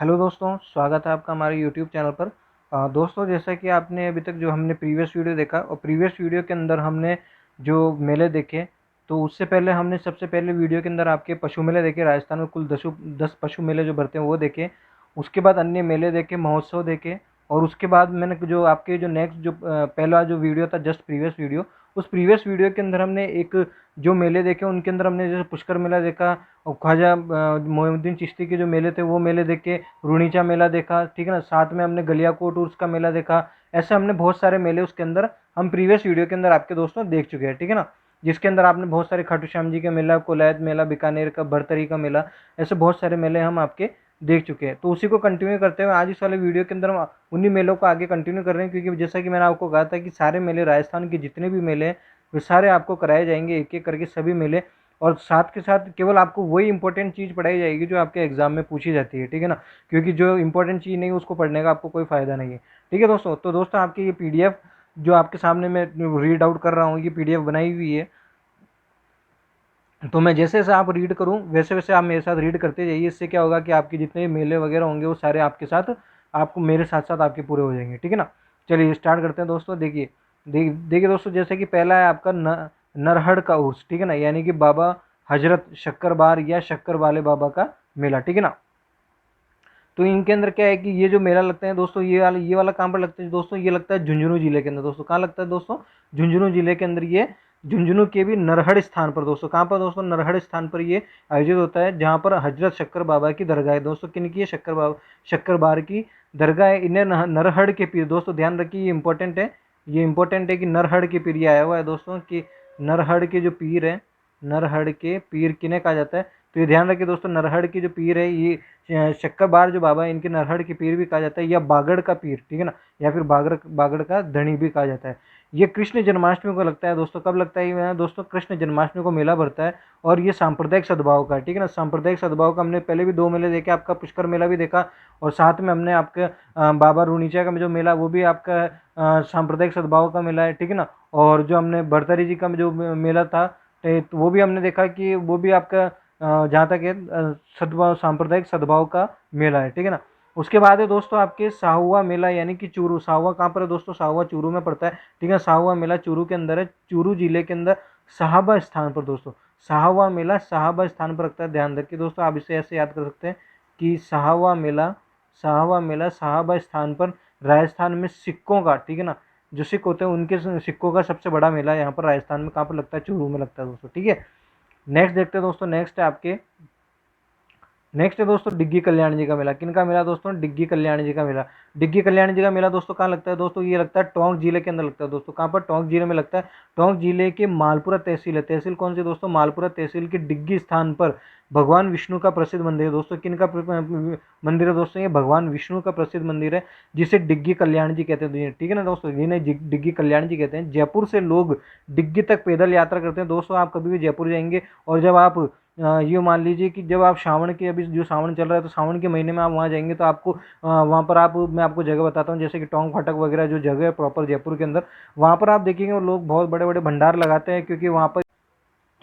Hello दोस्तों, स्वागत है आपका हमारे यूट्यूब चैनल पर। दोस्तों, जैसा कि आपने अभी तक जो हमने प्रीवियस वीडियो देखा और प्रीवियस वीडियो के अंदर हमने जो मेले देखे, तो उससे पहले हमने सबसे पहले वीडियो के अंदर आपके पशु मेले देखे। राजस्थान में कुल 10 पशु मेले जो भरते हैं वो देखे। उसके बाद अन्य मेले देखे, महोत्सव देखे। और उसके बाद मैंने जो आपके जो नेक्स्ट जो पहला जो वीडियो था, जस्ट प्रीवियस वीडियो, उस प्रीवियस वीडियो के अंदर हमने एक जो मेले देखे उनके अंदर हमने जैसे पुष्कर मेला देखा और ख्वाजा मोइनुद्दीन चिश्ती के जो मेले थे वो मेले देखे, रूणीचा मेला देखा, ठीक है ना। साथ में हमने गलियाकोट उर्स का मेला देखा। ऐसे हमने बहुत सारे मेले उसके अंदर हम प्रीवियस वीडियो के अंदर आपके दोस्तों देख चुके हैं, ठीक है ना। जिसके अंदर आपने बहुत सारे खाटू श्याम जी का मेला, कोलायत मेला, बीकानेर का, भरतरी का मेला, ऐसे बहुत सारे मेले हम आपके देख चुके हैं। तो उसी को कंटिन्यू करते हुए आज इस वाले वीडियो के अंदर हम उन्हीं मेलों को आगे कंटिन्यू कर रहे हैं, क्योंकि जैसा कि मैंने आपको कहा था कि सारे मेले, राजस्थान के जितने भी मेले हैं वे सारे आपको कराए जाएंगे, एक एक करके सभी मेले। और साथ के साथ केवल आपको वही इंपॉर्टेंट चीज़ पढ़ाई जाएगी जो आपके एग्जाम में पूछी जाती है, ठीक है ना। क्योंकि जो इंपॉर्टेंट चीज़ नहीं, उसको पढ़ने का आपको कोई फ़ायदा नहीं है, ठीक है दोस्तों। तो दोस्तों, आपकी ये पीडीएफ जो आपके सामने मैं रीड आउट कर रहा हूँ, ये पीडीएफ बनाई हुई है। तो मैं जैसे जैसे आप रीड करूँ वैसे वैसे आप मेरे साथ रीड करते जाइए। इससे क्या होगा कि आपके जितने भी मेले वगैरह होंगे वो सारे आपके साथ, आपको मेरे साथ साथ आपके पूरे हो जाएंगे, ठीक है ना। चलिए स्टार्ट करते हैं दोस्तों। देखिए देखिए दोस्तों, जैसे कि पहला है आपका नरहड़ का उर्स, ठीक है ना, यानी कि बाबा हजरत शक्करबार या शक्कर वाले बाबा का मेला, ठीक है ना। तो इनके अंदर क्या है कि ये जो मेला लगता है दोस्तों, ये वाला कहाँ पर लगता है दोस्तों, ये लगता है झुंझुनू जिले के अंदर। दोस्तों कहाँ लगता है दोस्तों, झुंझुनू जिले के अंदर। ये झुंझुनू के भी नरहड़ स्थान पर दोस्तों, कहाँ पर दोस्तों, नरहड़ स्थान पर ये आयोजित होता है, जहाँ पर हजरत शक्कर बाबा की दरगाह है दोस्तों। किन की है, शक्कर बार की दरगाह है। इन्हें नरहड़ के पीर, दोस्तों ध्यान रखिए, ये इंपॉर्टेंट है। ये इंपॉर्टेंट है कि नरहड़ के पीर, ये आया हुआ है दोस्तों कि नरहड़ के जो पीर है, नरहड़ के पीर किन्हें कहा जाता है। तो ये ध्यान रखिए दोस्तों, नरहड़ के जो पीर है ये शक्करबार जो बाबा है, इनके नरहड़ के पीर भी कहा जाता है, या बागड़ का पीर, ठीक है ना, या फिर बागड़ बागड़ का धनी भी कहा जाता है। ये कृष्ण जन्माष्टमी को लगता है दोस्तों। कब लगता है ये दोस्तों, कृष्ण जन्माष्टमी को मेला भरता है। और ये सांप्रदायिक सद्भाव का है, ठीक है ना। सांप्रदायिक सद्भाव का हमने पहले भी 2 मेले देखे, आपका पुष्कर मेला भी देखा, और साथ में हमने आपके बाबा रूणीचा का जो मेला वो भी आपका सांप्रदायिक सद्भाव का मेला है, ठीक है ना। और जो हमने भरतारी जी का जो मेला था, तो वो भी हमने देखा कि वो भी आपका जहाँ तक है सद्भाव, सांप्रदायिक सद्भाव का मेला है, ठीक है ना। उसके बाद है दोस्तों आपके साहुआ मेला, यानी कि चूरू। साहुआ कहाँ पर है दोस्तों, साहुआ चूरू में पड़ता है, ठीक है। साहुआ मेला चूरू के अंदर है, चूरू जिले के अंदर साहबा स्थान पर दोस्तों। साहवा मेला साहबा स्थान पर रखता है, ध्यान रखिए दोस्तों। आप इसे ऐसे याद कर सकते हैं कि साहवा मेला साहबा स्थान पर, राजस्थान में सिक्कों का, ठीक है ना, जो सिक्क होते हैं उनके सिक्कों का सबसे बड़ा मेला यहाँ पर राजस्थान में कहाँ पर लगता है, चूरू में लगता है दोस्तों, ठीक है। नेक्स्ट देखते हैं दोस्तों, नेक्स्ट है दोस्तों डिग्गी कल्याण जी का मेला। किनका मेला दोस्तों, डिग्गी कल्याण जी का मेला। डिग्गी कल्याण जी का मेला दोस्तों कहाँ लगता है दोस्तों, ये लगता है टोंक जिले के अंदर लगता है दोस्तों। कहाँ पर, टोंक जिले में लगता है। टोंक जिले के मालपुरा तहसील है, तहसील कौन सी दोस्तों, मालपुरा तहसील के डिग्गी स्थान पर भगवान विष्णु का प्रसिद्ध मंदिर है दोस्तों। किनका मंदिर है दोस्तों, ये भगवान विष्णु का प्रसिद्ध मंदिर है, जिसे डिग्गी कल्याण जी कहते हैं, ठीक है ना दोस्तों। जिन्हें डिग्गी कल्याण जी कहते हैं। जयपुर से लोग डिग्गी तक पैदल यात्रा करते हैं दोस्तों। आप कभी भी जयपुर जाएंगे और जब आप ये मान लीजिए कि जब आप श्रावण के, अभी जो श्रावण चल रहा है, तो श्रावण के महीने में आप वहाँ जाएंगे तो आपको वहाँ पर मैं आपको जगह बताता हूँ, जैसे कि टोंक फाटक वगैरह जो जगह है प्रॉपर जयपुर के अंदर, वहाँ पर आप देखेंगे वो लोग बहुत बड़े बड़े भंडार लगाते हैं, क्योंकि वहाँ पर।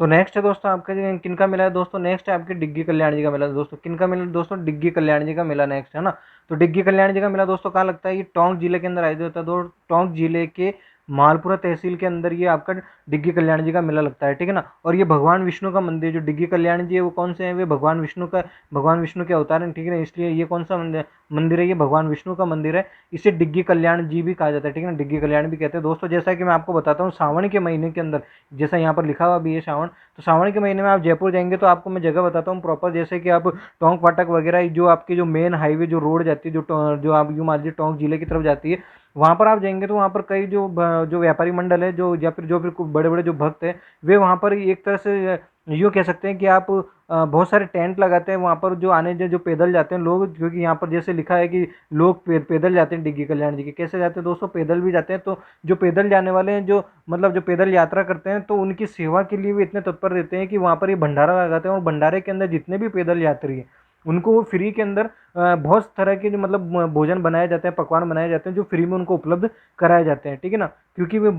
तो नेक्स्ट है दोस्तों आपका किनका मेला है दोस्तों, नेक्स्ट है आपके डिग्गी कल्याण जी का मेला दोस्तों। किनका मेला दोस्तों, डिग्गी कल्याण जी का मेला नेक्स्ट है ना। तो डिग्गी कल्याण जी का मेला दोस्तों कहाँ लगता है, ये टोंक जिले के अंदर आयोजित होता है। टोंक जिले के मालपुरा तहसील के अंदर ये आपका डिग्गी कल्याण जी का मेला लगता है, ठीक है ना। और ये भगवान विष्णु का मंदिर, जो डिग्गी कल्याण जी है वो कौन से हैं, वे भगवान विष्णु के अवतार हैं, ठीक है ना। इसलिए ये कौन सा मंदिर है, ये भगवान विष्णु का मंदिर है। इसे डिग्गी कल्याण जी भी कहा जाता है, ठीक है ना, डिग्गी कल्याण भी कहते हैं दोस्तों। जैसा कि मैं आपको बताता हूँ, सावन के महीने के अंदर, जैसा यहाँ पर लिखा हुआ भी है सावन, तो सावन के महीने में आप जयपुर जाएंगे तो आपको मैं जगह बताता हूँ प्रॉपर, जैसे कि आप टोंक फाटक वगैरह, जो आपकी जो मेन हाईवे जो रोड जाती है, जो आप यूँ मान लीजिए टोंक जिले की तरफ जाती है, वहाँ पर आप जाएंगे तो वहाँ पर कई जो व्यापारी मंडल है, जो फिर बड़े बड़े जो भक्त हैं, वे वहाँ पर एक तरह से यूँ कह सकते हैं कि आप बहुत सारे टेंट लगाते हैं वहाँ पर, जो आने जो पैदल जाते हैं लोग, क्योंकि यहाँ पर जैसे लिखा है कि लोग पैदल जाते हैं डिग्गी कल्याण जी के। कैसे जाते हैं दोस्तों, पैदल भी जाते हैं। तो जो पैदल जाने वाले हैं, जो मतलब जो पैदल यात्रा करते हैं, तो उनकी सेवा के लिए भी इतने तत्पर रहते हैं कि वहाँ पर ये भंडारा लगाते हैं, और भंडारे के अंदर जितने भी पैदल यात्री हैं उनको वो फ्री के अंदर बहुत तरह के जो मतलब भोजन बनाए जाते हैं, पकवान बनाए जाते हैं, जो फ्री में उनको उपलब्ध कराए जाते हैं, ठीक है ना। क्योंकि वे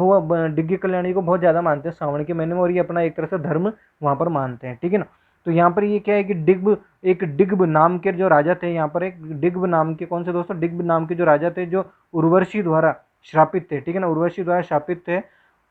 डिग्गी कल्याणी को बहुत ज़्यादा मानते हैं सावन के महीने में, और ये अपना एक तरह से धर्म वहाँ पर मानते हैं, ठीक है ना। तो यहाँ पर ये क्या है कि डिग्ब, एक डिग्ब नाम के जो राजा थे, यहाँ पर एक डिग्ब नाम के, कौन से दोस्तों, डिग्ब नाम के जो राजा थे, जो उर्वशी द्वारा श्रापित थे, ठीक है ना, उर्वशी द्वारा श्रापित थे।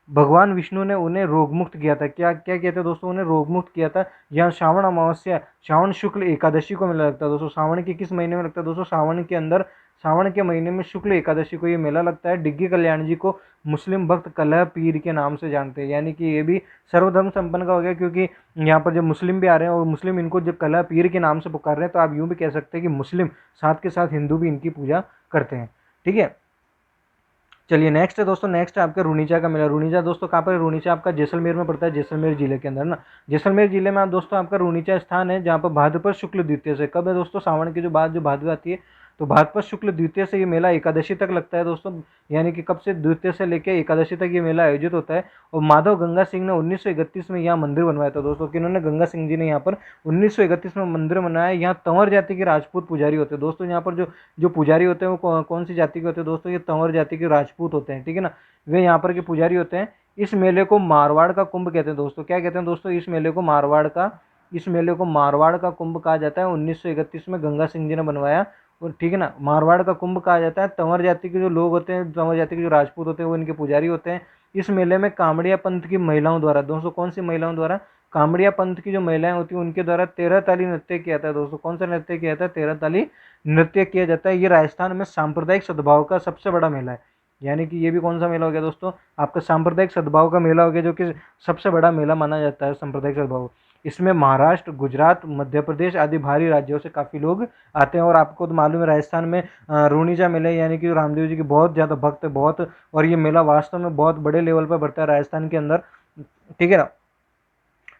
भगवान विष्णु ने उन्हें रोगमुक्त किया था। क्या क्या किया था दोस्तों, उन्हें रोगमुक्त किया था। यहाँ श्रावण अमावस्या, श्रावण शुक्ल एकादशी को मेला लगता है दोस्तों। श्रावण के किस महीने में लगता है दोस्तों, श्रावण के अंदर, श्रावण के महीने में शुक्ल एकादशी को ये मेला लगता है। डिग्गी कल्याण जी को मुस्लिम भक्त कलह पीर के नाम से जानते हैं, यानी कि ये भी सर्वधर्म संपन्न का हो गया, क्योंकि यहाँ पर जब मुस्लिम भी आ रहे हैं और मुस्लिम इनको जब कलह पीर के नाम से पुकार रहे हैं, तो आप यूँ भी कह सकते हैं कि मुस्लिम साथ के साथ हिंदू भी इनकी पूजा करते हैं, ठीक है। चलिए नेक्स्ट है दोस्तों, नेक्स्ट है आपका रूनीचा का मेला। रूनीचा दोस्तों कहाँ पर है, रूनीचा आपका जैसलमेर में पड़ता है, जैसलमेर जिले के अंदर ना। जैसलमेर जिले में आप दोस्तों आपका रूनीचा स्थान है, जहाँ पर भाद्रपद शुक्ल द्वितीय से, कब है दोस्तों, सावन की जो बाद जो भादवी आती है, तो भाद्रपद शुक्ल द्वितीय से ये मेला एकादशी तक लगता है दोस्तों। यानी कि कब से, द्वितीय से लेकर एकादशी तक ये मेला आयोजित होता है। और माधव गंगा सिंह ने 1931 में यहाँ मंदिर बनवाया था दोस्तों। किन्होंने, गंगा सिंह जी ने यहाँ पर 1931 में मंदिर बनाया। यहाँ तंवर जाति के राजपूत पुजारी होते हैं दोस्तों। यहाँ पर जो जो पुजारी होते हैं वो कौन सी जाति के होते हैं दोस्तों, ये तंवर जाति के राजपूत होते हैं, ठीक है ना, वे यहाँ पर के पुजारी होते हैं। इस मेले को मारवाड़ का कुंभ कहते हैं दोस्तों। क्या कहते हैं दोस्तों, इस मेले को मारवाड़ का, इस मेले को मारवाड़ का कुंभ कहा जाता है। 1931 में गंगा सिंह जी ने बनवाया, और ठीक है ना, मारवाड़ का कुंभ कहा जाता है। तंवर जाति के जो लोग होते हैं, तंवर जाति के जो राजपूत होते हैं, वो इनके पुजारी होते हैं। इस मेले में कामड़िया पंथ की महिलाओं द्वारा दोस्तों, कौन सी महिलाओं द्वारा, कामड़िया पंथ की जो महिलाएं होती हैं उनके द्वारा 13 ताली नृत्य किया जाता है दोस्तों। कौन सा नृत्य किया जाता है, 13 ताली नृत्य किया जाता है। ये राजस्थान में सांप्रदायिक सद्भाव का सबसे बड़ा मेला है। यानी कि ये भी कौन सा मेला हो गया दोस्तों, आपका सांप्रदायिक सद्भाव का मेला हो गया, जो कि सबसे बड़ा मेला माना जाता है सांप्रदायिक सद्भाव। इसमें महाराष्ट्र, गुजरात, मध्य प्रदेश आदि भारी राज्यों से काफ़ी लोग आते हैं। और आपको तो मालूम है राजस्थान में रूणीचा मेला, यानी कि रामदेव जी के बहुत ज़्यादा भक्त है, बहुत, और ये मेला वास्तव में बहुत बड़े लेवल पर बढ़ता है राजस्थान के अंदर, ठीक है ना।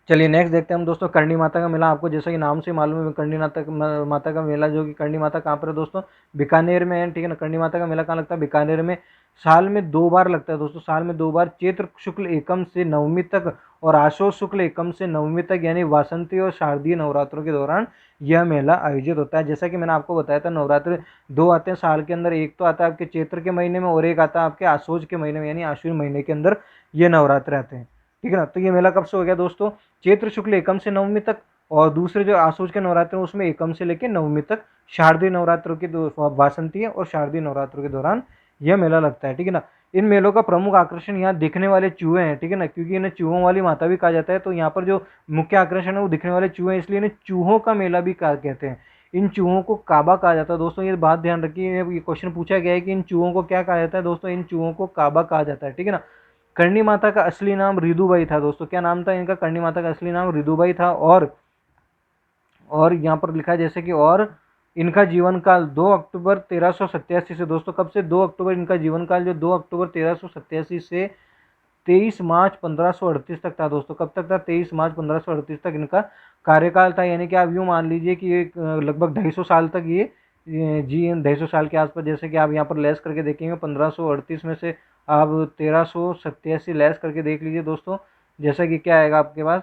चलिए नेक्स्ट देखते हैं हम दोस्तों, करणी माता का मेला। आपको जैसा कि नाम से मालूम है, करणी माता का मेला, जो कि करणी माता कहाँ पर है दोस्तों, बीकानेर में है, ठीक है ना। करणी माता का मेला कहाँ लगता है, बीकानेर में। साल में 2 बार लगता है दोस्तों, साल में 2 बार, चैत्र शुक्ल एकम से नवमी तक और आशोर शुक्ल एकम से नवमी तक, यानी वासंती और शारदीय नवरात्रों के दौरान यह मेला आयोजित होता है। जैसा कि मैंने आपको बताया था, नवरात्र 2 आते हैं साल के अंदर, एक तो आता है आपके चैत्र के महीने में और एक आता है आपके आशोज के महीने में, यानी आश्विन महीने के अंदर ये नवरात्र आते हैं, ठीक है ना। तो ये मेला कब से हो गया दोस्तों, चैत्र शुक्ल एकम से नवमी तक, और दूसरे जो आशोज के नवरात्र हैं उसमें एकम से लेकर नवमी तक, शारदीय नवरात्रों के वासंती है और शारदीय नवरात्रों के दौरान यह मेला लगता है, ठीक है ना। इन मेलों का प्रमुख आकर्षण यहाँ दिखने वाले चूहे हैं, ठीक है ना, क्योंकि इन्हें चूहों वाली माता भी कहा जाता है। तो यहाँ पर जो मुख्य आकर्षण है वो दिखने वाले चूहे हैं, इसलिए इन्हें चूहों का मेला भी कहते हैं। इन चूहों को काबा कहा जाता है दोस्तों। ये बात ध्यान रखिए, ये क्वेश्चन पूछा गया है कि इन चूहों को क्या कहा जाता है दोस्तों, इन चूहों को काबा कहा जाता है, ठीक है ना। करणी माता का असली नाम रिदुबाई था दोस्तों। क्या नाम था इनका, करणी माता का असली नाम रिदुबाई था। और यहाँ पर लिखा है जैसे कि, और इनका जीवन काल 2 अक्टूबर 1387 से दोस्तों, कब से, 2 अक्टूबर, इनका जीवन काल जो 2 अक्टूबर 1387 से 23 मार्च 1538 तक था दोस्तों। कब तक था, 23 मार्च 1538 तक इनका कार्यकाल था। यानी कि आप यूँ मान लीजिए कि ये लगभग 250 साल तक ये जी 250 साल के आसपास। जैसे कि आप यहाँ पर लेस करके देखेंगे, 1538 में से आप 1387 लेस करके देख लीजिए दोस्तों, जैसा कि क्या आएगा आपके पास,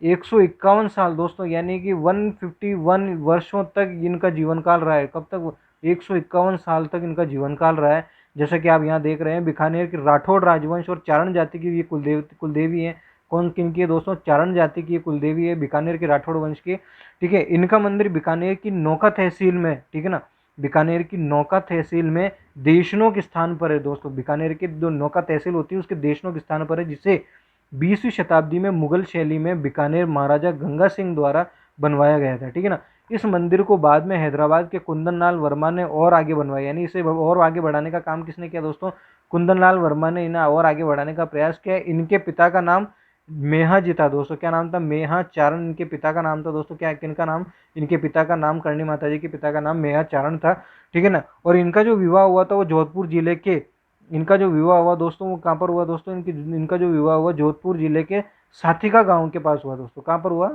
151 साल दोस्तों, यानी कि 151 वर्षों तक इनका जीवन काल रहा है। कब तक, 151 साल तक इनका जीवन काल रहा है। जैसा कि आप यहाँ देख रहे हैं, बीकानेर की राठौड़ राजवंश और चारण जाति की ये कुलदेवी है। कौन किन की है दोस्तों, चारण जाति की कुलदेवी है, बीकानेर के राठौड़ वंश की, ठीक है। इनका मंदिर बीकानेर की नौका तहसील में, ठीक है ना, बीकानेर की नौका तहसील में देशनोक स्थान पर है दोस्तों। बीकानेर की जो नौका तहसील होती है उसके देशनोक स्थान पर है, जिसे 20वीं शताब्दी में मुगल शैली में बीकानेर महाराजा गंगा सिंह द्वारा बनवाया गया था, ठीक है ना। इस मंदिर को बाद में हैदराबाद के कुंदनलाल वर्मा ने और आगे बनवाया, यानी इसे और आगे बढ़ाने का काम किसने किया दोस्तों, कुंदनलाल वर्मा ने इन्हें और आगे बढ़ाने का प्रयास किया। इनके पिता का नाम मेहा जी था दोस्तों। क्या नाम था, मेहा चारण इनके पिता का नाम था दोस्तों। क्या किनका नाम, इनके पिता का नाम, करणी माता जी के पिता का नाम मेहा चारण था, ठीक है ना। और इनका जो विवाह हुआ था वो जोधपुर जिले के, इनका जो विवाह हुआ दोस्तों वो कहाँ पर हुआ दोस्तों, इनका जो विवाह हुआ जोधपुर जिले के साथिका गांव के पास हुआ दोस्तों। कहाँ पर हुआ,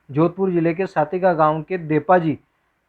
जोधपुर जिले के साथिका गांव के देपाजी,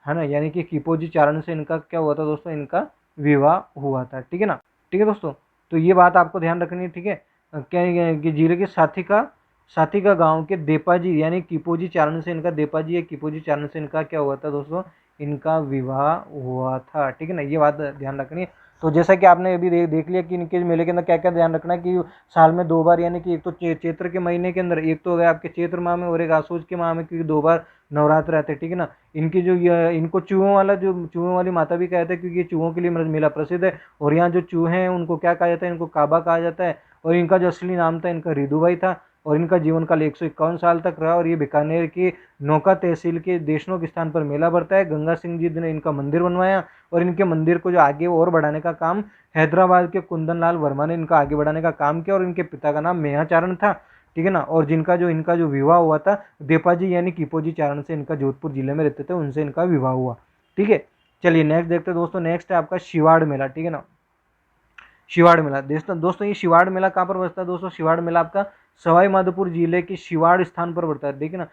है ना, यानी कि किपोजी चारण से इनका क्या हुआ था दोस्तों, इनका विवाह हुआ था, ठीक है ना। ठीक है दोस्तों, तो ये बात आपको ध्यान रखनी है, ठीक है। क्या कि जिले के साथिका गांव के देपाजी यानी किपोजी चारण से इनका, देपाजी या किपोजी चारण से इनका क्या हुआ था दोस्तों, इनका विवाह हुआ था, ठीक है ना। ये बात ध्यान रखनी है। तो जैसा कि आपने अभी देख लिया कि इनके मेले के अंदर क्या क्या ध्यान रखना है कि साल में 2 बार, यानी कि एक तो चैत्र के महीने के अंदर, एक तो हो गया आपके चैत्र माह में और एक आसोज के माह में, क्योंकि 2 बार नवरात्र आते हैं, ठीक है ना। इनकी जो इनको चूहों वाला, जो चूहों वाली माता भी कहते हैं, क्योंकि ये चूहों के लिए मेला प्रसिद्ध है। और यहाँ जो चूहे हैं उनको क्या कहा जाता है, इनको काबा कहा जाता है। और इनका जो असली नाम था, इनका रिदुभाई था। और इनका जीवन काल 151 साल तक रहा। और ये बीकानेर की नौका तहसील के देशनोक स्थान पर मेला भरता है। गंगा सिंह जी ने इनका मंदिर बनवाया। और इनके मंदिर को जो आगे और बढ़ाने का काम हैदराबाद के कुंदन लाल वर्मा ने इनका आगे बढ़ाने का काम किया। और इनके पिता का नाम मेहाचारण था, ठीक है ना। और इनका जो विवाह हुआ था देपाजी यानी किपोजी चारण से, इनका जोधपुर जिले में रहते थे, उनसे इनका विवाह हुआ, ठीक है। चलिए नेक्स्ट देखते हैं दोस्तों। नेक्स्ट है आपका शिवाड़ मेला, ठीक है ना। शिवाड़ मेला दोस्तों ये शिवाड़ मेला कहाँ पर बसता है दोस्तों? शिवाड़ मेला आपका सवाई माधोपुर जिले के शिवाड़ स्थान पर पड़ता है, देखिए ना।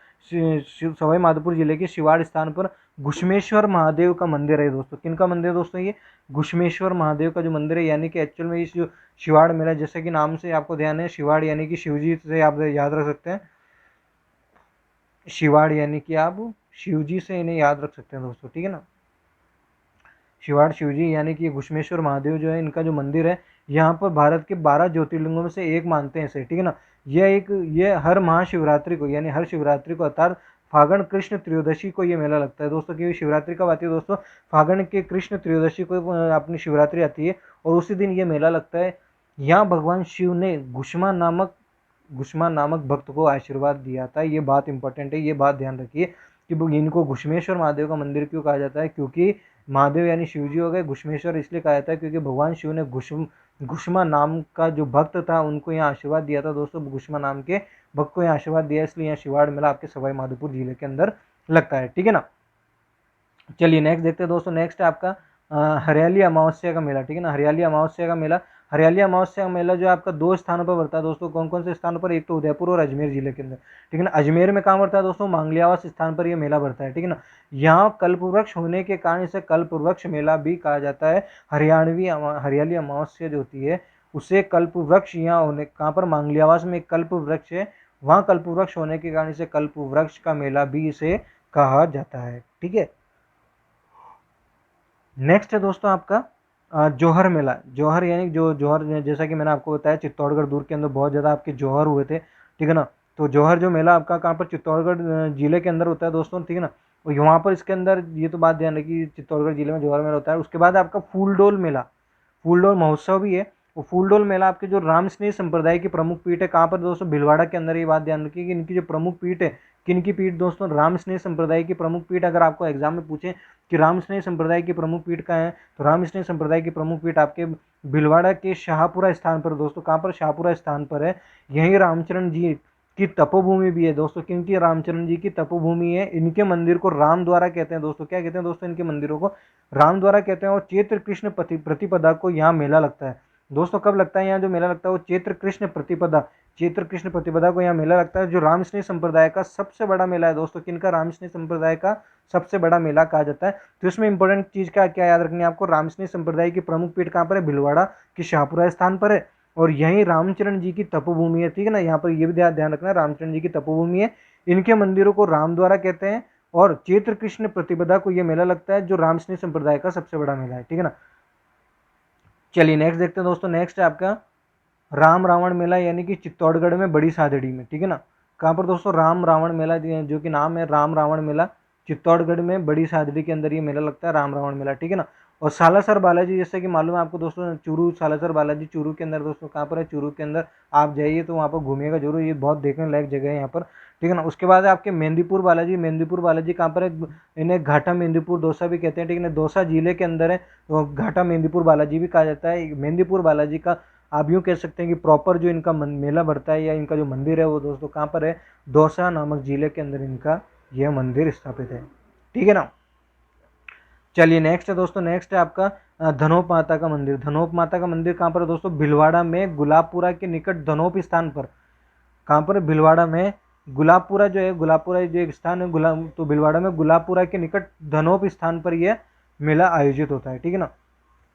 सवाई माधोपुर जिले के शिवाड़ स्थान पर घुश्मेश्वर महादेव का मंदिर है दोस्तों। किनका मंदिर है दोस्तों? ये घुश्मेश्वर महादेव का जो मंदिर है, यानी कि एक्चुअल में इस जो शिवाड़ मेला, जैसे कि नाम से आपको ध्यान है, शिवाड़ यानी कि शिवजी से आप याद रख सकते हैं। शिवाड़ यानी कि आप शिवजी से इन्हें याद रख सकते हैं दोस्तों, ठीक है ना। शिवाड़ शिवजी यानी कि घुश्मेश्वर महादेव जो है, इनका जो मंदिर है, यहाँ पर भारत के 12 ज्योतिर्लिंगों में से एक मानते हैं इसे, ठीक है ना। ये हर महाशिवरात्रि को, यानी हर शिवरात्रि को अर्थात फागण कृष्ण त्रयोदशी को ये मेला लगता है दोस्तों। क्योंकि शिवरात्रि कब आती है दोस्तों? फागण के कृष्ण त्रयोदशी को अपनी शिवरात्रि आती है और उसी दिन ये मेला लगता है। यहाँ भगवान शिव ने घुष्मा नामक भक्त को आशीर्वाद दिया था। ये बात इंपॉर्टेंट है, ये बात ध्यान रखिए कि इनको घुश्मेश्वर महादेव का मंदिर क्यों कहा जाता है? क्योंकि महादेव यानी शिवजी हो गए, घुश्मेश्वर इसलिए कहा जाता है क्योंकि भगवान शिव ने घुष्मा नाम का जो भक्त था उनको यहाँ आशीर्वाद दिया था दोस्तों। घुष्मा नाम के भक्त को यहाँ आशीर्वाद दिया, इसलिए यहाँ शिवाड़ मेला आपके सवाई माधोपुर जिले के अंदर लगता है, ठीक है ना। चलिए नेक्स्ट देखते हैं दोस्तों। नेक्स्ट है आपका हरियाली अमावस्या का मेला, ठीक है ना। हरियाली अमावस्या का मेला, हरियाली अमावस्या का मेला जो आपका 2 स्थानों पर बढ़ता है दोस्तों। कौन कौन से स्थानों पर? एक तो उदयपुर और अजमेर जिले के अंदर, ठीक है ना। अजमेर में कहाँ बढ़ता है दोस्तों? मांगलियावास स्थान पर यह मेला बढ़ता है, ठीक है ना। यहाँ कल्पवृक्ष होने के कारण इसे कल्पवृक्ष मेला भी कहा जाता है। हरियाली अमावस्या जो होती है उसे कल्पवृक्ष यहाँ होने, कहाँ पर? मांगलियावास में एक कल्पवृक्ष है, वहाँ कल्पवृक्ष होने के कारण इसे कल्पवृक्ष का मेला भी इसे कहा जाता है, ठीक है। नेक्स्ट है दोस्तों आपका जौहर मेला। जौहर यानी जो जौहर, जैसा कि मैंने आपको बताया चित्तौड़गढ़ दूर के अंदर बहुत ज़्यादा आपके जौहर हुए थे, ठीक है ना। तो जौहर जो मेला आपका कहाँ पर? चित्तौड़गढ़ जिले के अंदर होता है दोस्तों, ठीक है ना। और यहाँ पर इसके अंदर ये तो बात ध्यान रखिए, चित्तौड़गढ़ जिले में जौहर मेला होता है। उसके बाद आपका फूलडोल मेला, फूलडोल महोत्सव भी है। वो फूलडोल मेला आपके जो राम स्नेह संप्रदाय की प्रमुख पीठ है, कहाँ पर दोस्तों? भीलवाड़ा के अंदर। ये बात ध्यान रखिए कि इनकी जो प्रमुख पीठ है, किनकी पीठ दोस्तों? राम स्नेह संप्रदाय की प्रमुख पीठ। अगर आपको एग्जाम में पूछे कि राम स्नेह संप्रदाय की प्रमुख पीठ कहाँ है, तो राम स्नेह संप्रदाय की प्रमुख पीठ आपके भीलवाड़ा के शाहपुरा स्थान पर दोस्तों। कहाँ पर? शाहपुरा स्थान पर है। यहीं रामचरण जी की तपोभूमि भी है दोस्तों। क्योंकि रामचरण जी की तपोभूमि है। इनके मंदिर को राम द्वारा कहते हैं दोस्तों। क्या कहते हैं दोस्तों? इनके मंदिरों को राम द्वारा कहते हैं। और चैत्र कृष्ण प्रतिपदा को यहाँ मेला लगता है दोस्तों। कब लगता है यहाँ जो मेला लगता है? वो चैत्र कृष्ण प्रतिपदा को यहाँ मेला लगता है, जो राम स्नेह संप्रदाय का सबसे बड़ा मेला है दोस्तों। किनका? राम स्नेह संप्रदाय का सबसे बड़ा मेला कहा जाता है। तो इसमें इंपॉर्टेंट चीज क्या क्या याद रखनी है आपको? राम स्नेह संप्रदाय की प्रमुख पीठ कहाँ पर है? भीलवाड़ा की शाहपुरा स्थान पर है। और यहीं रामचरण जी की तपोभूमि है, ठीक है ना। यहाँ पर ये भी ध्यान रखना है, रामचरण जी की तपोभूमि है। इनके मंदिरों को राम द्वारा कहते हैं। और चैत्र कृष्ण प्रतिपदा को यह मेला लगता है, जो राम स्नेह संप्रदाय का सबसे बड़ा मेला है, ठीक है ना। चलिए नेक्स्ट देखते हैं दोस्तों। नेक्स्ट है आपका राम रावण मेला, यानी कि चित्तौड़गढ़ में बड़ी सादड़ी में, ठीक है ना। कहाँ पर दोस्तों? राम रावण मेला, जो कि नाम है राम रावण मेला, चित्तौड़गढ़ में बड़ी सादड़ी के अंदर ये मेला लगता है, राम रावण मेला, ठीक है ना। और सालासर बालाजी, जैसे कि मालूम है आपको दोस्तों, चूरू सालासर बालाजी चूरू के अंदर दोस्तों। कहाँ पर है? चूरू के अंदर। आप जाइए तो वहाँ पर घूमिएगा जरूर, ये बहुत देखने लायक जगह है यहाँ पर, ठीक है ना। उसके बाद आपके मेहंदीपुर बालाजी कहाँ पर है? इन्हें घाटा मेहंदीपुर दौसा भी कहते हैं, ठीक है ना। दौसा जिले के अंदर है, तो घाटा मेहंदीपुर बालाजी भी कहा जाता है। मेहंदीपुर बालाजी का आप यूँ कह सकते हैं कि प्रॉपर जो इनका मेला बढ़ता है या इनका जो मंदिर है वो दोस्तों कहाँ पर है? दौसा नामक जिले के अंदर इनका यह मंदिर स्थापित है, ठीक है ना। चलिए नेक्स्ट है दोस्तों। नेक्स्ट है आपका धनोप माता का मंदिर। धनोप माता का मंदिर कहाँ पर है दोस्तों? भीलवाड़ा में गुलाबपुरा के निकट धनोप स्थान पर। कहाँ पर? भीलवाड़ा में गुलाबपुरा जो है, गुलाबपुरा जो एक स्थान है तो भीलवाड़ा में गुलाबपुरा के निकट धनोप स्थान पर यह मेला आयोजित होता है, ठीक है ना।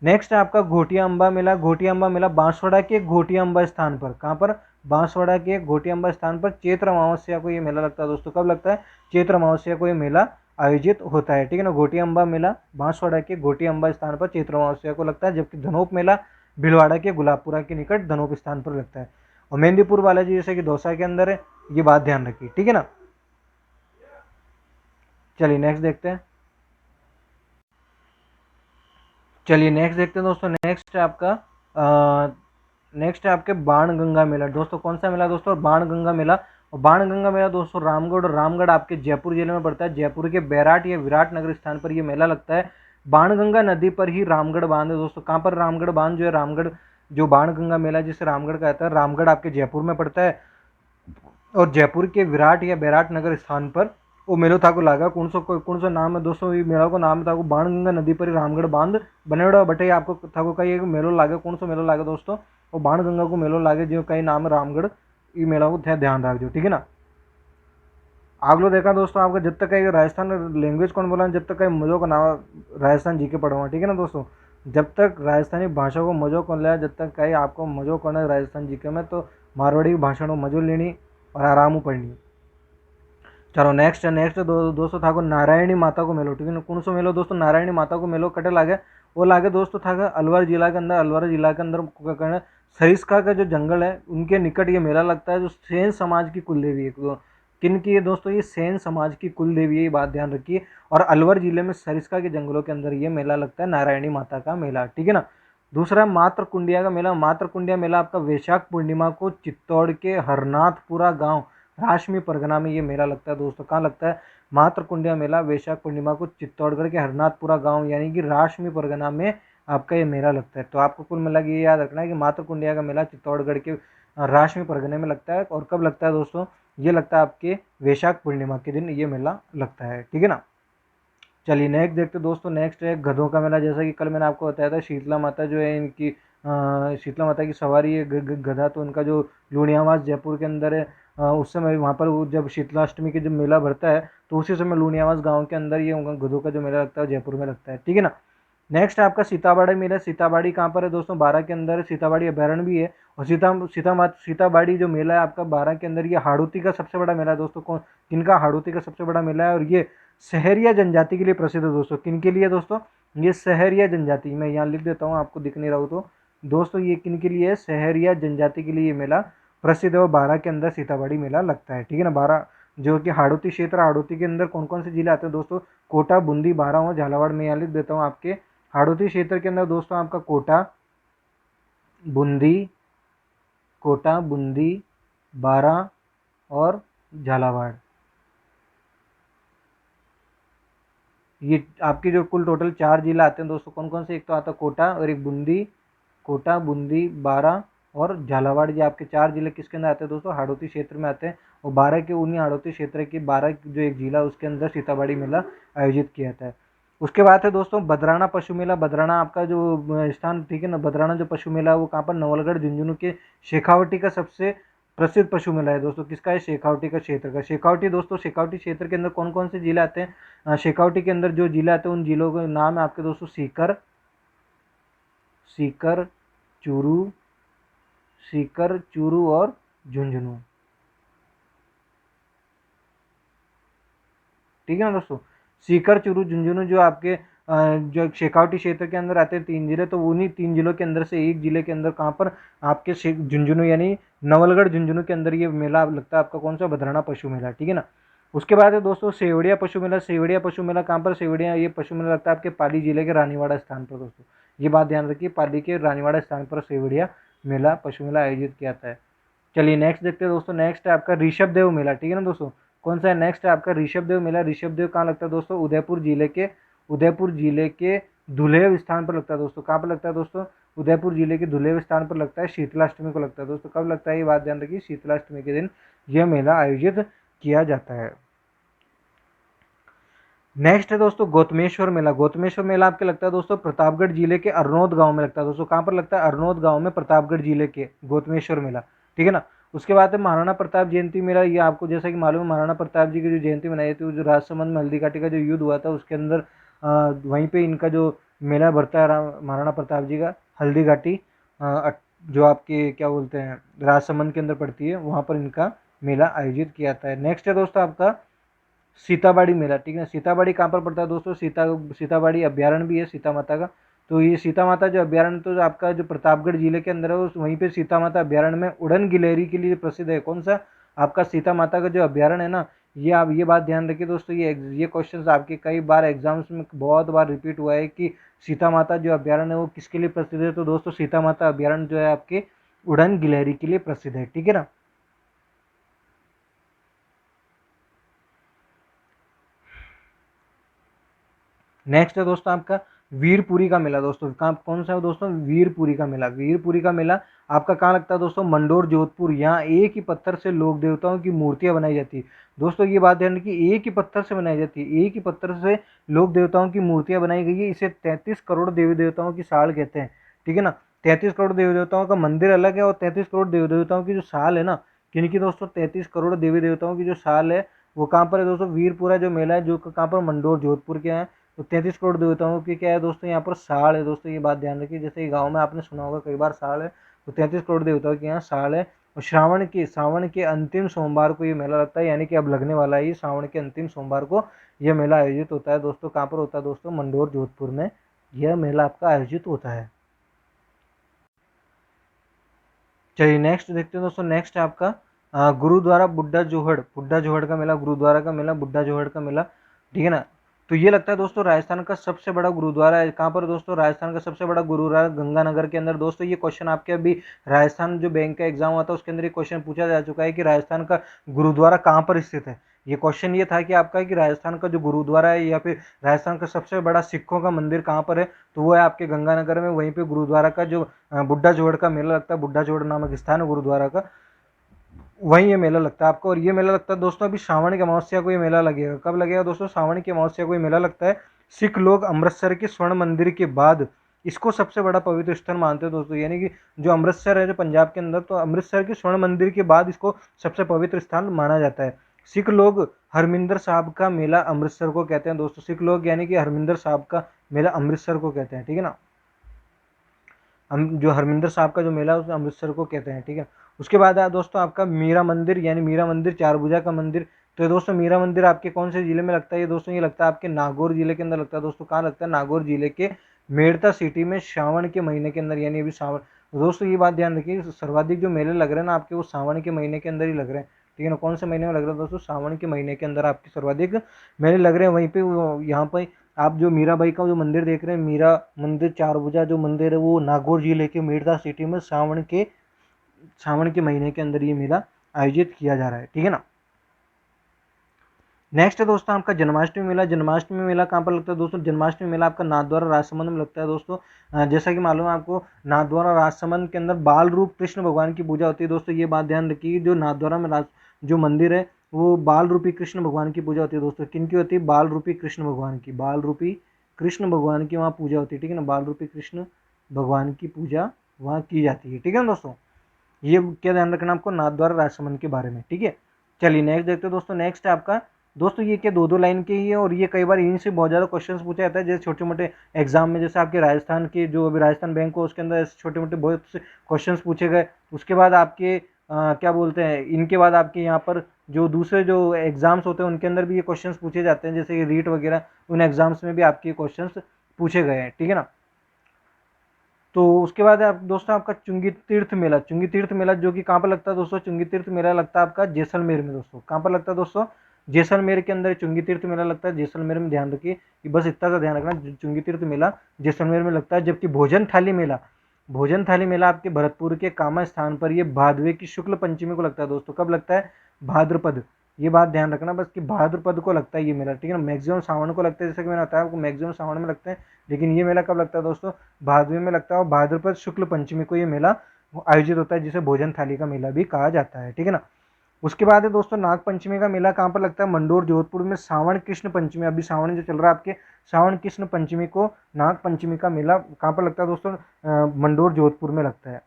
नेक्स्ट है आपका घोटिया अम्बा मेला। घोटिया अम्बा मेला बांसवाड़ा के घोटिया अम्बा स्थान पर। कहाँ पर? बांसवाड़ा के घोटिया अम्बा स्थान पर चैत्र अमावस्या को ये मेला लगता है दोस्तों। कब लगता है? चैत्र अमावस्या को ये मेला आयोजित होता है, ठीक है ना। घोटी अम्बा मेला बांसवाड़ा के घोटी अम्बा स्थान पर चैत्र अमावस्या को लगता है, जबकि धनोप मेला भीलवाड़ा के गुलाबपुरा के निकट धनोप स्थान पर लगता है। और मेहंदीपुर बालाजी जैसे कि दौसा के अंदर है, ये बात ध्यान रखिए, ठीक है ना। चलिए नेक्स्ट देखते हैं। चलिए नेक्स्ट देखते हैं दोस्तों। नेक्स्ट है आपके बाणगंगा मेला। दोस्तों कौन सा मेला दोस्तों? बाणगंगा मेला। और बाणगंगा मेला दोस्तों रामगढ़ आपके जयपुर जिले में पड़ता है। जयपुर के बैराट या विराट नगर स्थान पर यह मेला लगता है। बाणगंगा नदी पर ही रामगढ़ बांध है दोस्तों। कहाँ पर? रामगढ़ बांध जो है, रामगढ़ जो बाणगंगा मेला जिसे रामगढ़ कहता है, रामगढ़ आपके जयपुर में पड़ता है। और जयपुर के विराट या बैराट नगर स्थान पर वो मेलो थाको लागा। कौन सा नाम है दोस्तों? ये मेला को नाम था बाणगंगा नदी पर ही रामगढ़ बांध बनेड़ा बटे आपको थाको का ये मेलो लागे। कौन सा मेलो लागे दोस्तों? वो बाणगंगा को मेलो लागे जो कई नाम है रामगढ़। ये मेला को ध्यान रख दो, ठीक है ना। आगलो देखा दोस्तों आपका जब तक राजस्थान लैंग्वेज कौन बोला, जब तक मजो का नाम राजस्थान जी के पढ़वा, ठीक है ना दोस्तों। जब तक राजस्थानी भाषा को मजो कौन लिया, जब तक कहीं आपको मजो करना है राजस्थान जी के में, तो मारवाड़ी भाषा में मजो लेनी और आराम पढ़नी। चलो नेक्स्ट दोस्तों था नारायणी माता को मेलो, ठीक है ना। कौन सा मेलो दोस्तों? नारायणी माता को मेलो कटे लागे? वो लागे दोस्तों था अलवर जिला के अंदर सरिस्का का जो जंगल है उनके निकट ये मेला लगता है, जो सेन समाज की कुल देवी है। किन की है दोस्तों? ये सेन समाज की कुल देवी है, ये बात ध्यान रखिए। और अलवर जिले में सरिस्का के जंगलों के अंदर ये मेला लगता है, नारायणी माता का मेला, ठीक है ना। दूसरा मात्र कुंडिया का मेला। मात्र कुंडिया मेला आपका वैशाख पूर्णिमा को चित्तौड़ के हरनाथपुरा गांव राशमी परगना में ये मेला लगता है दोस्तों। कहाँ लगता है? मात्र कुंडिया मेला वैशाख पूर्णिमा को चित्तौड़गढ़ के हरनाथपुरा गांव यानी कि राशमी परगना में आपका ये मेला लगता है। तो आपको कुल मिला के ये याद रखना है कि मात्र कुंडिया का मेला चित्तौड़गढ़ के राशमी परगने में लगता है। और कब लगता है दोस्तों? ये लगता है आपके वैशाख पूर्णिमा के दिन ये मेला लगता है, ठीक है ना। चलिए नेक्स्ट देखते दोस्तों। नेक्स्ट है गधों का मेला। जैसा कि कल मैंने आपको बताया था, शीतला माता जो है इनकी शीतला माता की सवारी है गधा, तो उनका जो लूणियावास जयपुर के अंदर है, उस समय वहाँ पर वो जब शीतलाष्टमी के जब मेला भरता है तो उसी समय लूणियावास गांव के अंदर ये गधों का जो मेला लगता है जयपुर में लगता है, ठीक है ना। नेक्स्ट आपका सीताबाड़ी मेला। सीताबाड़ी कहाँ पर है दोस्तों? बारह के अंदर। सीताबाड़ी अभ्यारण्य भी है। और सीताबाड़ी जो मेला है आपका बारह के अंदर, ये हाड़ौती का सबसे बड़ा मेला है दोस्तों। कौन किनका? हाड़ौती का सबसे बड़ा मेला है। और ये सहरिया जनजाति के लिए प्रसिद्ध है दोस्तों। किन के लिए दोस्तों? ये सहरिया जनजाति, मैं यहाँ लिख देता हूँ आपको दिख नहीं रहा हो तो दोस्तों, ये किन के लिए है? सहरिया जनजाति के लिए ये मेला प्रसिद्ध है। और बारह के अंदर सीताबाड़ी मेला लगता है, ठीक है ना। बारह जो कि हाड़ौती क्षेत्र, हाड़ौती के अंदर कौन कौन से जिले आते हैं दोस्तों? कोटा, बूंदी, बारह और झालावाड़। में यहाँ लिख देता हूँ आपके हाड़ौती क्षेत्र के अंदर दोस्तों आपका बूंदी कोटा, बूंदी, बारह और झालावाड़, ये आपके जो कुल टोटल 4 जिला आते हैं दोस्तों। कौन कौन से? एक तो आता कोटा और एक बूंदी, कोटा, बूंदी, बारह और झालावाड़। ये आपके 4 जिले किसके अंदर आते हैं दोस्तों? हाड़ौती क्षेत्र में आते हैं। और 12 के उन्हीं हाड़ौती क्षेत्र के 12 जो एक जिला उसके अंदर सीताबाड़ी मेला आयोजित किया जाता है। उसके बाद है दोस्तों बदराना पशु मेला। बदराना आपका जो स्थान, ठीक है ना, बदराना जो पशु मेला है वो कहाँ पर? नवलगढ़ झुंझुनू के शेखावटी का सबसे प्रसिद्ध पशु मेला है दोस्तों। किसका है? शेखावटी का क्षेत्र का। शेखावटी दोस्तों, शेखावटी क्षेत्र के अंदर कौन कौन से जिले आते हैं? शेखावटी के अंदर जो जिले आते हैं उन जिलों के नाम है आपके दोस्तों सीकर, चूरू, और झुंझुनू, ठीक है ना दोस्तों। सीकर, चूरू, झुंझुनू जो आपके जो शेखावटी क्षेत्र के अंदर आते हैं 3 जिले, तो उन्हीं 3 जिलों के अंदर से एक जिले के अंदर कहाँ पर? आपके झुंझुनू यानी नवलगढ़ झुंझुनू के अंदर ये मेला लगता है आपका। कौन सा? बदराना पशु मेला, ठीक है ना। उसके बाद है दोस्तों सेवड़िया पशु मेला। सेवड़िया पशु मेला कहाँ पर? सेवड़िया ये पशु मेला लगता है आपके पाली जिले के रानीवाड़ा स्थान पर दोस्तों। ये बात ध्यान रखिए, पाली के रानीवाड़ा स्थान पर सेवड़िया मेला पशु मेला आयोजित किया जाता है। चलिए नेक्स्ट देखते हैं दोस्तों। नेक्स्ट है आपका ऋषभ देव मेला, ठीक है ना दोस्तों। कौन सा है? नेक्स्ट है आपका ऋषभ देव मेला। ऋषभ देव कहाँ लगता है दोस्तों? उदयपुर जिले के धुलेव स्थान पर लगता है दोस्तों। कहाँ पर लगता है दोस्तों? उदयपुर जिले के धुलेव स्थान पर लगता है। शीतलाष्टमी को लगता है दोस्तों। कब लगता है? ये बात ध्यान रखिए, शीतलाष्टमी के दिन यह मेला आयोजित किया जाता है। नेक्स्ट है दोस्तों गौतमेश्वर मेला। गौतमेश्वर मेला आपके लगता है दोस्तों प्रतापगढ़ जिले के अरनोद गांव में लगता है दोस्तों। कहाँ पर लगता है? अरनोद गांव में, प्रतापगढ़ जिले के गौतमेश्वर मेला, ठीक है ना। उसके बाद है महाराणा प्रताप जयंती मेला। ये आपको जैसा कि मालूम है महाराणा प्रताप जी की जो जयंती मनाई थी, जो राजसमंद में हल्दी घाटी का जो युद्ध हुआ था उसके अंदर वहीं पे इनका जो मेला भरता है महाराणा प्रताप जी का, हल्दी घाटी जो आपके क्या बोलते हैं राजसमंद के अंदर पड़ती है, वहाँ पर इनका मेला आयोजित किया जाता है। नेक्स्ट है दोस्तों आपका सीताबाड़ी मेला, ठीक है ना। सीताबाड़ी कहाँ पर पड़ता है दोस्तों, सीताबाड़ी अभ्यारण्य भी है सीता माता का। तो ये सीता माता जो अभ्यारण्य, तो आपका जो प्रतापगढ़ जिले के अंदर है वहीं पे सीता माता अभ्यारण्य में उड़न गिलहरी के लिए प्रसिद्ध है। कौन सा, आपका सीता माता का जो अभ्यारण्य है ना, ये आप ये बात ध्यान रखिए दोस्तों, ये क्वेश्चन आपके कई बार एग्जाम्स में बहुत बार रिपीट हुआ है कि सीता माता जो अभ्यारण्य है वो किसके लिए प्रसिद्ध है। तो दोस्तों सीता माता अभ्यारण्य जो है आपके उड़न गिलहरी के लिए प्रसिद्ध है, ठीक है ना। नेक्स्ट है दोस्तों आपका वीरपुरी का मेला। दोस्तों कहाँ, कौन सा है दोस्तों, वीरपुरी का मेला। वीरपुरी का मेला आपका कहाँ लगता है दोस्तों, मंडोर जोधपुर। यहाँ एक ही पत्थर से लोक देवताओं की मूर्तियां बनाई जाती है। दोस्तों ये बात ध्यान रखिए, एक ही पत्थर से बनाई जाती है, एक ही पत्थर से लोक देवताओं की मूर्तियां बनाई गई है। इसे 33 करोड़ देवी देवताओं की साल कहते हैं, ठीक है ना। 33 करोड़ देवी देवताओं का मंदिर अलग है और 33 करोड़ देवी देवताओं की जो साल है ना, किनकी दोस्तों, 33 करोड़ देवी देवताओं की जो साल है वो कहाँ पर है दोस्तों, वीरपुरा जो मेला है जो कहाँ पर, मंडोर जोधपुर के हैं। तो 33 करोड़ देवताओं की क्या है दोस्तों, यहाँ पर साल है। दोस्तों ये बात ध्यान रखिए, जैसे गांव में आपने सुना होगा कई बार साल है, तो 33 करोड़ देवताओं के यहाँ साल है। और श्रावण के अंतिम सोमवार को ये मेला लगता है, यानी कि अब लगने वाला है, ये श्रावण के अंतिम सोमवार को यह मेला आयोजित होता है। दोस्तों कहाँ पर होता है दोस्तों, मंडोर जोधपुर में यह मेला आपका आयोजित होता है। चलिए नेक्स्ट देखते हैं दोस्तों। नेक्स्ट है आपका गुरुद्वारा बुड्ढा जोहड़ का मेला, गुरुद्वारा का मेला, बुड्ढा जोहड़ का मेला, ठीक है ना। तो ये लगता है दोस्तों राजस्थान का सबसे बड़ा गुरुद्वारा है। कहाँ पर दोस्तों, राजस्थान का सबसे बड़ा गुरुद्वारा गंगानगर के अंदर। दोस्तों ये क्वेश्चन आपके अभी राजस्थान जो बैंक का एग्जाम हुआ था उसके अंदर ये क्वेश्चन पूछा जा चुका है कि राजस्थान का गुरुद्वारा कहाँ पर स्थित है। ये क्वेश्चन ये था कि आपका कि राजस्थान का जो गुरुद्वारा है या फिर राजस्थान का सबसे बड़ा सिखों का मंदिर कहाँ पर है, तो वो है आपके गंगानगर में। वहीं पे गुरुद्वारा का जो बुड्ढा जोड़ का मेला लगता है, बुड्ढा जोड़ नामक स्थान है गुरुद्वारा का, वहीं ये मेला लगता है आपको। और ये मेला लगता है दोस्तों अभी श्रावण की अमावस्या को ये मेला लगेगा। कब लगेगा दोस्तों, श्रावण की अमावस्या को ये मेला लगता है। सिख लोग अमृतसर के स्वर्ण मंदिर के बाद इसको सबसे बड़ा पवित्र स्थल मानते हैं दोस्तों, यानी कि जो अमृतसर है जो पंजाब के अंदर, तो अमृतसर के स्वर्ण मंदिर के बाद इसको सबसे पवित्र स्थान माना जाता है। सिख लोग हरमिंदर साहब का मेला अमृतसर को कहते हैं दोस्तों, सिख लोग यानी कि हरमिंदर साहब का मेला अमृतसर को कहते हैं, ठीक है ना। हम जो हरमिंदर साहब का जो मेला है उसे अमृतसर को कहते हैं, ठीक है। उसके बाद है दोस्तों आपका मीरा मंदिर, यानी मीरा मंदिर चारभुजा का मंदिर। तो ये दोस्तों मीरा मंदिर आपके कौन से जिले में लगता है, ये दोस्तों ये लगता है आपके नागौर जिले के अंदर लगता है। दोस्तों कहाँ लगता है, नागौर जिले के मेड़ता सिटी में श्रावण के महीने के अंदर, यानी अभी श्रावण। दोस्तों ये बात ध्यान रखिए, सर्वाधिक जो मेले लग रहे हैं ना आपके वो सावन के महीने के अंदर ही लग रहे हैं, ठीक है ना। कौन से महीने में लग रहा है दोस्तों, सावन के महीने के अंदर आपके सर्वाधिक मेले लग रहे हैं। वहीं पे यहाँ पे आप जो मीराबाई का जो मंदिर देख रहे हैं, मीरा मंदिर चारभुजा जो मंदिर है वो नागौर जिले के मेड़ता सिटी में सावन के महीने के अंदर ये मेला आयोजित किया जा रहा है, ठीक है ना। नेक्स्ट है दोस्तों आपका जन्माष्टमी मेला। जन्माष्टमी मेला कहाँ पर लगता है दोस्तों, जन्माष्टमी मेला आपका नाथद्वारा राजसमंद में लगता है दोस्तों। जैसा कि मालूम है आपको, नाथद्वारा राजसमंद के अंदर बाल रूप कृष्ण भगवान की पूजा होती है। दोस्तों ये बात ध्यान रखिए, जो नाथद्वारा में जो मंदिर है वो बाल रूपी कृष्ण भगवान की पूजा होती है। दोस्तों किन की होती है, बाल रूपी कृष्ण भगवान की, बाल रूपी कृष्ण भगवान की वहाँ पूजा होती है, ठीक है ना। बाल रूपी कृष्ण भगवान की पूजा वहाँ की जाती है, ठीक है ना दोस्तों। ये क्या ध्यान रखना आपको, नाथद्वारा राजसमंद के बारे में, ठीक है। चलिए नेक्स्ट देखते हैं दोस्तों। नेक्स्ट है आपका दोस्तों, ये क्या दो दो लाइन के ही है और ये कई बार इन्हीं से बहुत ज़्यादा क्वेश्चंस पूछा जाता है, जैसे छोटे मोटे एग्जाम में, जैसे आपके राजस्थान के जो अभी राजस्थान बैंक हो उसके अंदर छोटे मोटे बहुत से क्वेश्चंस पूछे गए। उसके बाद आपके क्या बोलते हैं, इनके बाद आपके यहाँ पर जो दूसरे जो एग्जाम्स होते हैं उनके अंदर भी ये क्वेश्चंस पूछे जाते हैं, जैसे रीट वगैरह, उन एग्जाम्स में भी आपके क्वेश्चंस पूछे गए हैं, ठीक है ना। तो उसके बाद आप दोस्तों आपका चुंगी तीर्थ मेला, चुंगी तीर्थ मेला जो कि कहाँ पर लगता है दोस्तों, चुंगी तीर्थ मेला लगता है आपका जैसलमेर में। दोस्तों कहाँ पर लगता है दोस्तों, जैसलमेर के अंदर चुंगी तीर्थ मेला लगता है, जैसलमेर में। ध्यान रखिए कि बस इतना सा ध्यान रखना, चुंगी तीर्थ मेला जैसलमेर में लगता है। जबकि भोजन थाली मेला आपके भरतपुर के कामा स्थान पर ये भादवे की शुक्ल पंचमी को लगता है। दोस्तों कब लगता है, भाद्रपद, ये बात ध्यान रखना बस कि भाद्रपद को लगता है ये मेला, ठीक है ना। मैक्सिमम सावन को लगता है, जैसे कि मैंने बताया आपको मैक्सिमम सावन में लगता है, लेकिन ये मेला कब लगता है दोस्तों, भादवे में लगता है। और भाद्रपद शुक्ल पंचमी को ये मेला आयोजित होता है, जिसे भोजन थाली का मेला भी कहा जाता है, ठीक है ना। उसके बाद है दोस्तों नाग पंचमी का मेला कहाँ पर लगता है, मंडोर जोधपुर में। श्रावण कृष्ण पंचमी, अभी श्रावण जो चल रहा है आपके, श्रावण कृष्ण पंचमी को नाग पंचमी का मेला कहाँ पर लगता है दोस्तों, मंडोर जोधपुर में लगता है।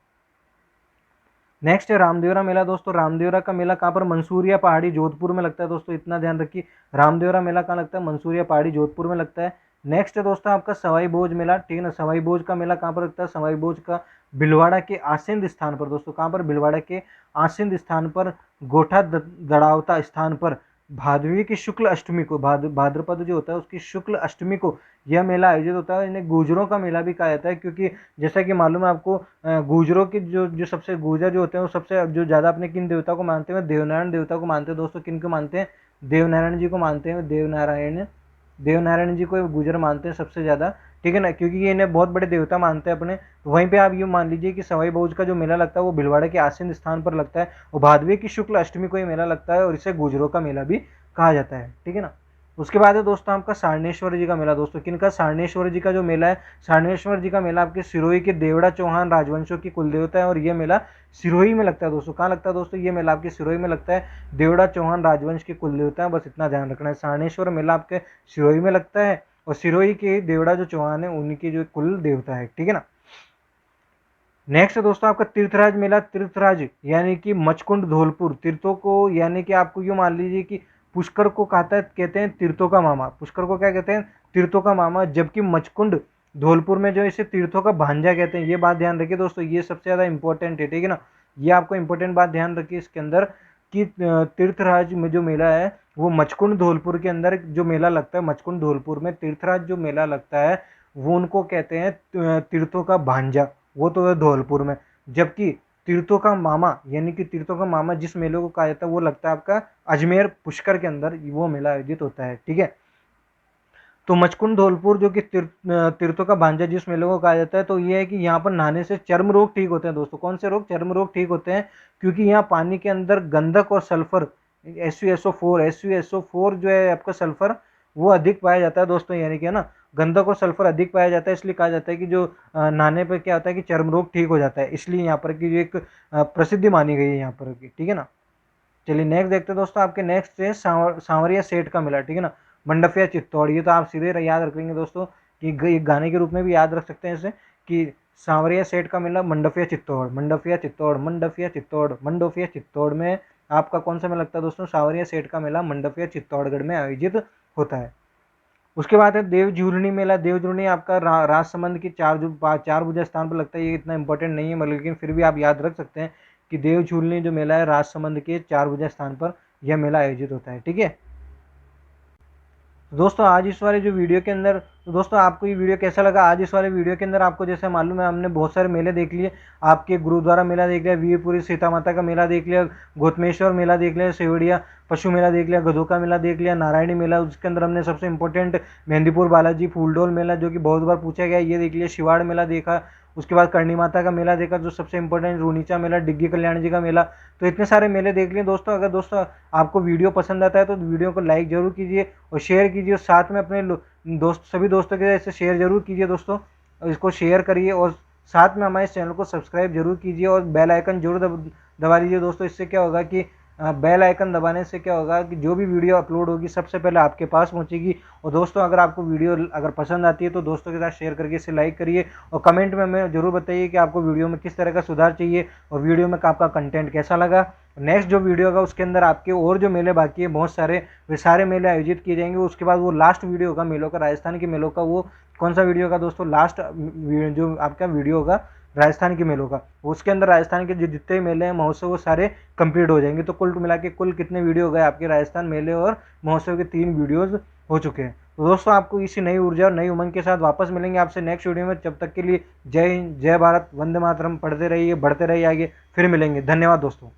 नेक्स्ट है रामदेवरा मेला। दोस्तों रामदेवरा का मेला कहाँ पर, मंसूरिया पहाड़ी जोधपुर में लगता है। दोस्तों इतना ध्यान रखिए, रामदेवरा मेला कहाँ लगता है, मंसूरिया पहाड़ी जोधपुर में लगता है। नेक्स्ट है दोस्तों आपका सवाई भोज मेला, ठीक है ना। सवाई भोज का मेला कहाँ पर लगता है, सवाई भोज का भीलवाड़ा के आसीन स्थान पर। दोस्तों कहाँ पर, भीलवाड़ा के आसीन स्थान पर, गोठा दड़ावता स्थान पर भादवी की शुक्ल अष्टमी को, भाद्रपद जो होता है उसकी शुक्ल अष्टमी को यह मेला आयोजित होता है। इन्हें गुर्जरों का मेला भी कहा जाता है, क्योंकि जैसा कि मालूम है आपको, गुर्जरों की जो जो सबसे गुर्जर जो होते हैं वो सबसे जो ज़्यादा अपने किन देवता को मानते हैं, देवनारायण देवता को मानते हैं दोस्तों। किन को मानते हैं? देवनारायण जी को मानते हैं। देवनारायण जी को गुर्जर मानते हैं सबसे ज़्यादा, ठीक है ना, क्योंकि ये इन्हें बहुत बड़े देवता मानते हैं अपने। तो वहीं पे आप ये मान लीजिए कि सवाई बहूज का जो मेला लगता है वो भीलवाड़ा के आसीन स्थान पर लगता है, और भादवी की शुक्ल अष्टमी को ये मेला लगता है, और इसे गुर्जरों का मेला भी कहा जाता है, ठीक है ना। उसके बाद है दोस्तों आपका सारनेश्वर जी का मेला। दोस्तों किनका? सारनेश्वर जी का जो मेला है, सारनेश्वर जी का मेला आपके सिरोही के देवड़ा चौहान राजवंशों की कुल देवता है, और ये मेला सिरोही में लगता है दोस्तों। कहाँ लगता है दोस्तों? ये मेला आपके सिरोही में लगता है। देवड़ा चौहान राजवंश की कुल देवता है, बस इतना ध्यान रखना है। सारनेश्वर मेला आपके सिरोही में लगता है, और सिरोही के देवड़ा जो चौहान है उनकी जो कुल देवता है, ठीक है ना। नेक्स्ट है दोस्तों आपका तीर्थराज मेला। तीर्थराज यानी कि मचकुंड धौलपुर, तीर्थों को यानी कि आपको यूँ मान लीजिए कि पुष्कर को कहते हैं तीर्थों का मामा। पुष्कर को क्या कहते हैं? तीर्थों का मामा। जबकि मचकुंड धौलपुर में जो इसे तीर्थों का भांजा कहते हैं। ये बात ध्यान रखिए दोस्तों, ये सबसे ज़्यादा इंपॉर्टेंट है, ठीक है ना। ये आपको इंपॉर्टेंट बात ध्यान रखिए इसके अंदर कि तीर्थराज में जो मेला है वो मचकुंड धौलपुर के अंदर जो मेला लगता है, मचकुंड धौलपुर में तीर्थराज जो मेला लगता है वो उनको कहते हैं तीर्थों का भांजा, वो तो है धौलपुर में। जबकि तीर्थों का मामा यानी कि तीर्थों का मामा जिस मेले को कहा जाता है वो लगता है आपका अजमेर पुष्कर के अंदर, वो मेला आयोजित होता है, ठीक है। तो मचकुंड धौलपुर जो कि तीर्थों का भांजा जिस मेले को कहा जाता है, तो ये है कि यहाँ पर नहाने से चर्म रोग ठीक होते हैं दोस्तों। कौन से रोग? चर्म रोग ठीक होते हैं, क्योंकि यहाँ पानी के अंदर गंधक और सल्फर SuSO4 जो है आपका सल्फर वो अधिक पाया जाता है दोस्तों, यानी कि है ना, गंधक और सल्फर अधिक पाया जाता है। इसलिए कहा जाता है कि जो नहाने पर क्या होता है कि चर्म रोग ठीक हो जाता है, इसलिए यहाँ पर की जो एक प्रसिद्धि मानी गई है यहाँ पर की, ठीक है ना। चलिए नेक्स्ट देखते हैं दोस्तों। आपके नेक्स्ट है सांवरिया सेठ का मेला, ठीक है ना। मंडफिया चित्तौड़, ये तो आप सीधे याद रख लेंगे दोस्तों कि गाने के रूप में भी याद रख सकते हैं इसे, कि सांवरिया सेठ का मेला मंडफिया चित्तौड़, मंडफिया चित्तौड़, मंडफिया चित्तौड़, मंडोफिया चित्तौड़ में आपका कौन सा मेला लगता है दोस्तों? सांवरिया सेठ का मेला मंडफिया चित्तौड़गढ़ में आयोजित होता है। उसके बाद है देव झूलनी मेला। देव झूलनी आपका राजसमंद की चार भुजा स्थान पर लगता है। ये इतना इंपॉर्टेंट नहीं है मगर लेकिन फिर भी आप याद रख सकते हैं कि देव झूलनी जो मेला है राजसमंद के चार भुजा स्थान पर यह मेला आयोजित होता है, ठीक है। दोस्तों आज इस वाले जो वीडियो के अंदर, तो दोस्तों आपको ये वीडियो कैसा लगा? आज इस वाले वीडियो के अंदर आपको जैसे मालूम है हमने बहुत सारे मेले देख लिए। आपके गुरुद्वारा मेला देख लिया, वीरपुरी सीता माता का मेला देख लिया, गौतमेश्वर मेला देख लिया, सेवड़िया पशु मेला देख लिया, गधों का मेला देख लिया, नारायणी मेला, उसके अंदर हमने सबसे इंपॉर्टेंट मेहंदीपुर बालाजी फूलडोल मेला जो कि बहुत बार पूछा गया ये देख लिया, शिवाड़ मेला देखा। उसके बाद करणी माता का मेला देखा जो सबसे इंपॉर्टेंट, रूनीचा मेला, डिग्गी कल्याण जी का मेला। तो इतने सारे मेले देख लिए दोस्तों। अगर दोस्तों आपको वीडियो पसंद आता है तो वीडियो को लाइक जरूर कीजिए और शेयर कीजिए, और साथ में अपने सभी दोस्तों के साथ इसे शेयर जरूर कीजिए दोस्तों। इसको शेयर करिए और साथ में हमारे चैनल को सब्सक्राइब जरूर कीजिए और बेल आइकन जरूर दबा लीजिए दोस्तों। इससे क्या होगा कि बेल आइकन दबाने से क्या होगा कि जो भी वीडियो अपलोड होगी सबसे पहले आपके पास पहुंचेगी। और दोस्तों अगर आपको वीडियो अगर पसंद आती है तो दोस्तों के साथ शेयर करके इसे लाइक करिए, और कमेंट में हमें जरूर बताइए कि आपको वीडियो में किस तरह का सुधार चाहिए और वीडियो में आपका कंटेंट कैसा लगा। नेक्स्ट जो वीडियो होगा उसके अंदर आपके और जो मेले बाकी है बहुत सारे, वे सारे मेले आयोजित किए जाएंगे। उसके बाद वो लास्ट वीडियो होगा मेलों का, राजस्थान के मेलों का। वो कौन सा वीडियो होगा दोस्तों? लास्ट जो आपका वीडियो होगा राजस्थान के मेलों का, उसके अंदर राजस्थान के जो जितने मेले हैं महोत्सव वो सारे कंप्लीट हो जाएंगे। तो कुल मिला के कुल कितने वीडियो हो गए आपके राजस्थान मेले और महोत्सव के? 3 वीडियोस हो चुके हैं। तो दोस्तों आपको इसी नई ऊर्जा और नई उमंग के साथ वापस मिलेंगे आपसे नेक्स्ट वीडियो में। जब तक के लिए जय हिंद, जय भारत, वंदे मातरम। पढ़ते रहिए, बढ़ते रहिए आगे, फिर मिलेंगे। धन्यवाद दोस्तों।